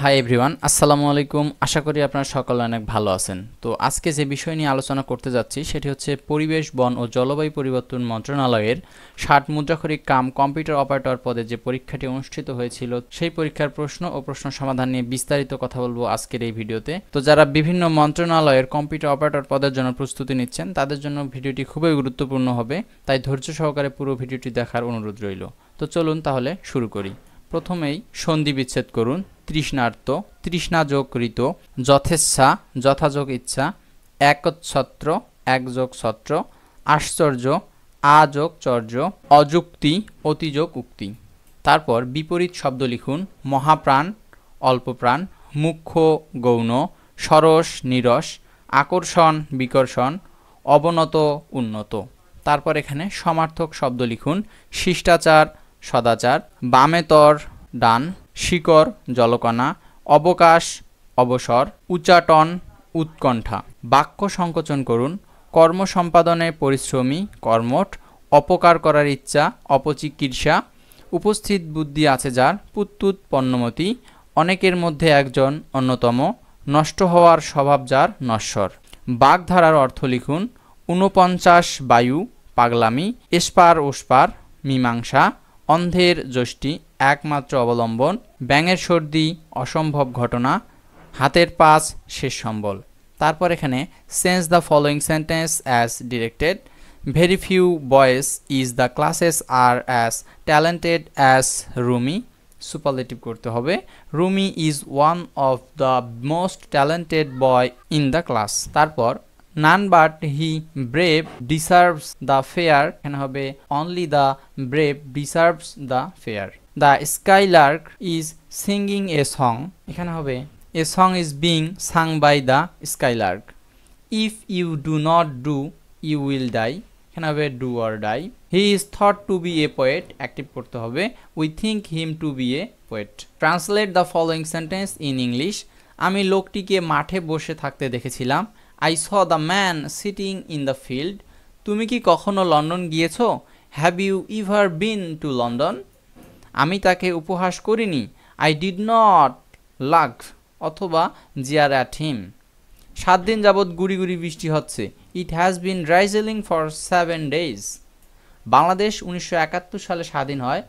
Hi everyone, আসসালামু আলাইকুম। আশা করি আপনারা সকলে অনেক ভালো আছেন। তো আজকে যে বিষয় নিয়ে আলোচনা করতে যাচ্ছি সেটি হচ্ছে পরিবেশ, বন ও জলবায়ু পরিবর্তন মন্ত্রণালয়ের 60 মুদ্রাক্ষরিক কাম কম্পিউটার অপারেটর পদে যে পরীক্ষাটি অনুষ্ঠিত হয়েছিল সেই পরীক্ষার প্রশ্ন ও প্রশ্ন সমাধান নিয়ে বিস্তারিত কথা বলবো আজকের এই ভিডিওতে। তো যারা বিভিন্ন মন্ত্রণালয়ের কম্পিউটার অপারেটর পদের জন্য প্রস্তুতি নিচ্ছেন তাদের জন্য ভিডিওটি খুবই গুরুত্বপূর্ণ হবে, তাই ধৈর্য সহকারে পুরো ভিডিওটি দেখার অনুরোধ রইল। তো চলুন তাহলে শুরু করি। প্রথমেই সন্ধি বিচ্ছেদ করুন। তৃষ্ণার্ত, তৃষ্ণাযোগ ঋত, যথেচ্ছা, যথাযোগ ইচ্ছা, একচ্ছত্র, একযোগ ছত্র, আশ্চর্য, আযোগ চর্য, অযুক্তি, অতিযোগ উক্তি। তারপর বিপরীত শব্দ লিখুন। মহাপ্রাণ, অল্পপ্রাণ, মুখ্য, গৌণ, সরস, নীরস, আকর্ষণ, বিকর্ষণ, অবনত, উন্নত। তারপর এখানে সমার্থক শব্দ লিখুন। শিষ্টাচার, সদাচার, বামেতর, ডান, শিকড়, জলকণা, অবকাশ, অবসর, উচ্চাটন, উৎকণ্ঠা। বাক্য সংকোচন করুন। কর্ম সম্পাদনে পরিশ্রমী, কর্মঠ, অপকার করার ইচ্ছা, অপচিকিৎসা, উপস্থিত বুদ্ধি আছে যার, পুত্তুত, পণ্যমতি, অনেকের মধ্যে একজন, অন্যতম, নষ্ট হওয়ার স্বভাব যার, নশ্বর। বাগধারার অর্থ লিখুন। ৪৯ বায়ু, পাগলামি, এসপার ওসপার, মীমাংসা, অন্ধের যষ্টি, একমাত্র অবলম্বন, ব্যাঙের সর্দি, অসম্ভব ঘটনা, হাতের পাঁচ, শেষ সম্বল। তারপর এখানে change the following sentence as directed. Very few boys is the classes are as talented as Rumi. Superlative করতে হবে। Rumi is one of the most talented boy in the class. তারপর none but he brave deserves the fair, এখানে হবে only the brave deserves the fair. The skylark is singing a song, এখানে হবে a song is being sung by the skylark. If you do not do, you will die, এখানে হবে do or die. He is thought to be a poet, active করতে হবে we think him to be a poet. Translate the following sentence in English. আমি লোকটিকে মাঠে বসে থাকতে দেখেছিলাম। I saw the man sitting in the field. তুমি কি কখনো লন্ডন গিয়েছো? Have you ever been to London? আমি তাকে উপহাস করিনি। I did not laugh অথবা jeer at him. 7 দিন যাবৎ গুড়ি গুড়ি বৃষ্টি হচ্ছে। It has been drizzling for 7 days. Bangladesh 1971 সালে স্বাধীন হয়।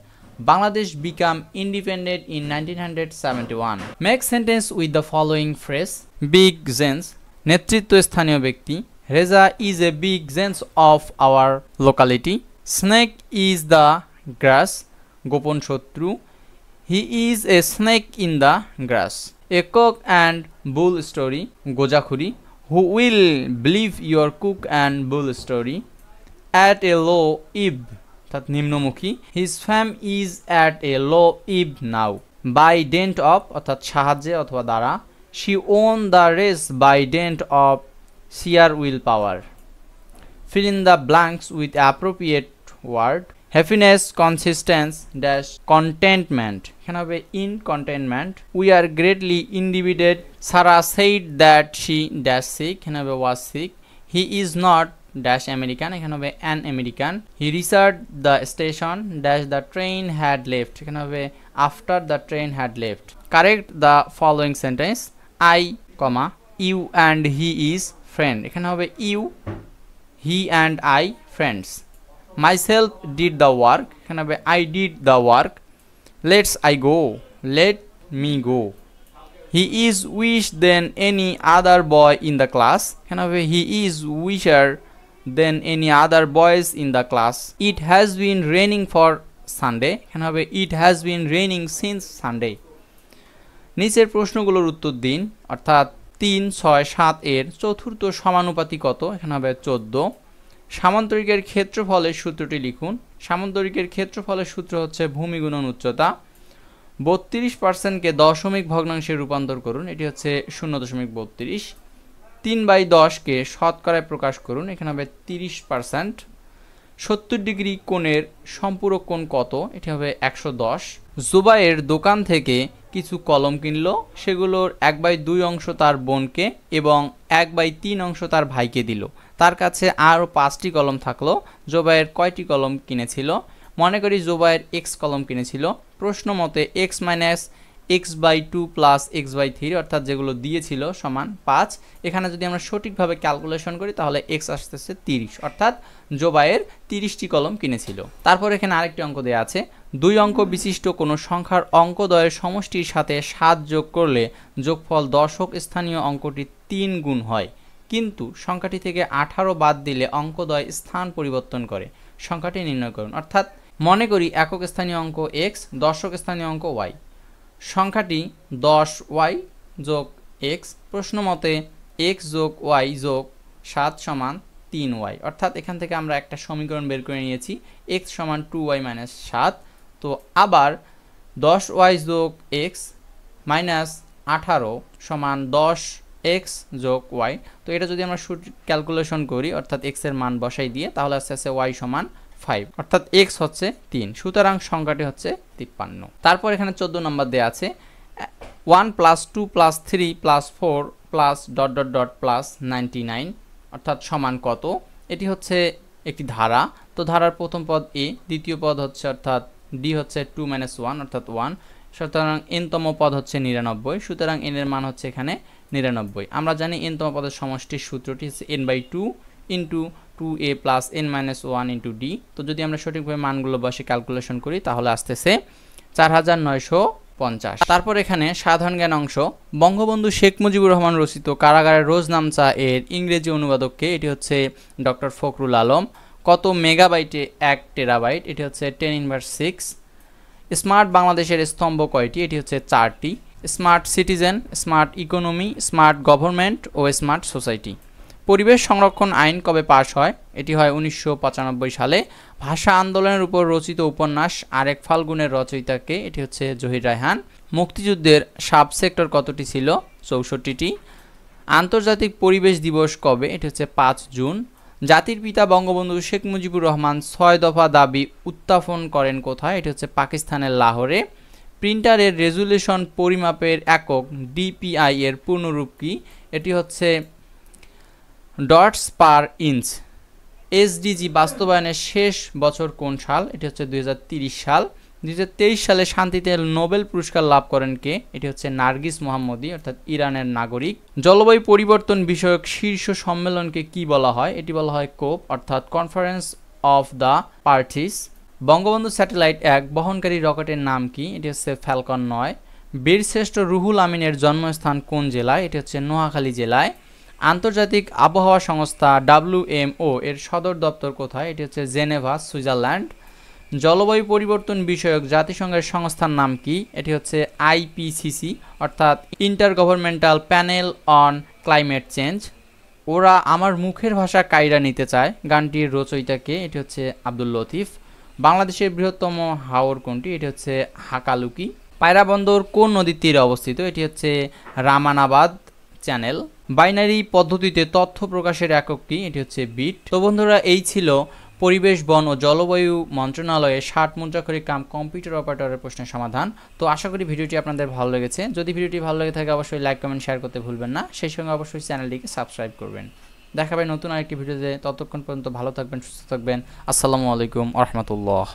Bangladesh became independent in 1971. Make sentence with the following phrase. Big Zens, নেতৃত্ব স্থানীয় ব্যক্তি। Reza is a big gents of our locality. Snake is the grass, গোপন শত্রু। He is a snake in the grass. A cock and bull story, গোজাখুরি। Who will believe your cock and bull story. At a low ebb, অর্থাৎ নিম্নমুখী। His fame is at a low ebb now. By dint of, অর্থাৎ সাহায্যে অথবা দ্বারা। She won the race by dint of sheer willpower. Fill in the blanks with appropriate word. Happiness consists dash contentment. এখানে হবে in contentment. We are greatly indebted. Sarah said that she dash sick. এখানে হবে was sick. He is not dash American. এখানে হবে an American. He reached the station dash the train had left. এখানে হবে after the train had left. Correct the following sentence. I, you and he is friend. এখানে হবে you, he and I friends. Myself did the work. এখানে হবে I did the work. Let's I go. Let me go. He is wish than any other boy in the class. এখানে হবে he is wisher than any other boys in the class. It has been raining for Sunday. এখানে হবে it has been raining since Sunday. নিচের প্রশ্নগুলোর উত্তর দিন, অর্থাৎ 3, 6, 7 এর চতুর্থ সমানুপাতি কত? এখানে হবে 14। সামান্তরিকের ক্ষেত্রফলের সূত্রটি লিখুন। সামান্তরিকের ক্ষেত্রফলের সূত্র হচ্ছে ভূমি গুণন উচ্চতা। 32%কে দশমিক ভগ্নাংশে রূপান্তর করুন, এটি হচ্ছে 0.32। 3/10কে শতকরায় প্রকাশ করুন, এখানে হবে 30%। 70 ডিগ্রি কোণের সম্পূরক কোণ কত? এটি হবে 110। জুবাইয়ের দোকান থেকে কিছু কলম কিনলো, সেগুলোর 1/2 অংশ তার বোনকে এবং 1/3 অংশ তার ভাইকে দিল। তার কাছে আরও 5টি কলম থাকলো। জুবাইয়ের কয়টি কলম কিনেছিল? মনে করি জুবাইর এক্স কলম কিনেছিল। প্রশ্ন মতে x minus x/2 plus x/3 অর্থাৎ যেগুলো দিয়েছিল সমান 5। এখানে যদি আমরা সঠিকভাবে ক্যালকুলেশন করি তাহলে x আসতেছে 30, অর্থাৎ জোবায়ের 30টি কলম কিনেছিল। তারপর এখানে আরেকটি অঙ্ক দেওয়া আছে, 2 অঙ্ক বিশিষ্ট কোনো সংখ্যার অঙ্কদ্বয়ের সমষ্টির সাথে 7 যোগ করলে যোগফল দশক স্থানীয় অঙ্কটি 3 গুণ হয়, কিন্তু সংখ্যাটি থেকে 18 বাদ দিলে অঙ্কদ্বয় স্থান পরিবর্তন করে, সংখ্যাটি নির্ণয় করুন। অর্থাৎ মনে করি একক স্থানীয় অঙ্ক x, দশক স্থানীয় অঙ্ক y, সংখ্যাটি 10y যোগ x, প্রশ্ন মতে x যোগ y যোগ 7 সমান 3y, অর্থাৎ এখান থেকে আমরা একটা সমীকরণ বের করে নিয়েছি x সমান 2y মাইনাস 7। তো আবার 10y যোগ x মাইনাস 18 সমান 10x যোগ y। তো এটা যদি আমরা ক্যালকুলেশন করি অর্থাৎ x এর মান বসাই দিয়ে তাহলে আস্তে আস্তে y সমান 5, অর্থাৎ x হচ্ছে 3, সুতরাং সংখ্যাটি হচ্ছে 53। তারপর এখানে 14 নম্বর দেওয়া আছে 1 plus 2 plus 3 plus 4 plus dot dot dot plus 99 অর্থাৎ সমান কত। এটি হচ্ছে একটি ধারা। তো ধারার প্রথম পদ a, দ্বিতীয় পদ হচ্ছে অর্থাৎ d হচ্ছে 2 মাইনাস 1 অর্থাৎ 1, সুতরাং n-তম পদ হচ্ছে 99, সুতরাং n এর মান হচ্ছে এখানে 99। আমরা জানি n-তম পদের সমষ্টির সূত্রটি হচ্ছে n/2 into 2a plus n minus 1 into d। তো যদি আমরা সঠিকভাবে মানগুলো বসে ক্যালকুলেশন করি তাহলে আসতেছে 4950। তারপর এখানে সাধারণ জ্ঞান অংশ, বঙ্গবন্ধু শেখ মুজিবুর রহমান রচিত কারাগারের রোজনামচা এর ইংরেজি অনুবাদককে, এটি হচ্ছে ডক্টর ফখরুল আলম। কত মেগাবাইটে 1 টেরাবাইট, এটি হচ্ছে 10^6। স্মার্ট বাংলাদেশের স্তম্ভ কয়টি, এটি হচ্ছে 4টি। Smart citizen, smart economy, smart government ও স্মার্ট সোসাইটি। পরিবেশ সংরক্ষণ আইন কবে পাশ হয়, এটি হয় 1995 সালে। ভাষা আন্দোলনের উপর রচিত উপন্যাস আরেক ফাল্গুনের রচয়িতাকে, এটি হচ্ছে জহির রায়হান। মুক্তিযুদ্ধের সাব সেক্টর কতটি ছিল, 64টি। আন্তর্জাতিক পরিবেশ দিবস কবে, এটি হচ্ছে 5 জুন। জাতির পিতা বঙ্গবন্ধু শেখ মুজিবুর রহমান 6 দফা দাবি উত্থাপন করেন কোথায়, এটি হচ্ছে পাকিস্তানের লাহোরে। প্রিন্টারের রেজুলেশন পরিমাপের একক ডিপিআই এর পূর্ণরূপ কি, এটি হচ্ছে ডটস পার ইঞ্চ। এসডিজি বাস্তবায়নের শেষ বছর কোন সাল, এটি হচ্ছে 2030 সাল। 2023 সালে শান্তিতে নোবেল পুরস্কার লাভ করেন কে, এটি হচ্ছে নার্গিস মোহাম্মদী অর্থাৎ ইরানের নাগরিক। জলবায়ু পরিবর্তন বিষয়ক শীর্ষ সম্মেলনকে কি বলা হয়, এটি বলা হয় কোপ অর্থাৎ conference of the parties. Bangabandhu satellite 1 বহনকারী রকেটের নাম কি, এটি হচ্ছে ফ্যালকন 9। বীরশ্রেষ্ঠ রুহুল আমিনের জন্মস্থান কোন জেলায়, এটি হচ্ছে নোয়াখালী জেলায়। আন্তর্জাতিক আবহাওয়া সংস্থা WMO এর সদর দপ্তর কোথায়, এটি হচ্ছে জেনেভা, সুইজারল্যান্ড। জলবায়ু পরিবর্তন বিষয়ক জাতিসংঘের সংস্থার নাম কি, এটি হচ্ছে IPCC অর্থাৎ inter governmental panel on climate change. ওরা আমার মুখের ভাষা কাইরা নিতে চায় গানটির রচয়িতাকে, এটি হচ্ছে আব্দুল লতিফ। বাংলাদেশের বৃহত্তম হাওর কোনটি, এটি হচ্ছে হাকালুকি। পায়রা বন্দর কোন নদীর তীরে অবস্থিত, এটি হচ্ছে রামানাবাদ চ্যানেল। বাইনারি পদ্ধতিতে তথ্য প্রকাশের একক কি, এটি হচ্ছে বিট। তো বন্ধুরা, এই ছিল পরিবেশ বন ও জলবায়ু মন্ত্রণালয়ের 60 মুদ্রাক্ষরিক কাম কম্পিউটার অপারেটরের প্রশ্নের সমাধান। তো আশা করি ভিডিওটি আপনাদের ভালো লেগেছে। যদি ভিডিওটি ভালো লেগে থাকে অবশ্যই লাইক কমেন্ট শেয়ার করতে ভুলবেন না, সেই সঙ্গে অবশ্যই চ্যানেলটিকে সাবস্ক্রাইব করবেন। দেখা হবে নতুন আরেকটি ভিডিওতে, ততক্ষণ পর্যন্ত ভালো থাকবেন, সুস্থ থাকবেন। আসসালামু আলাইকুম ওয়া রাহমাতুল্লাহ।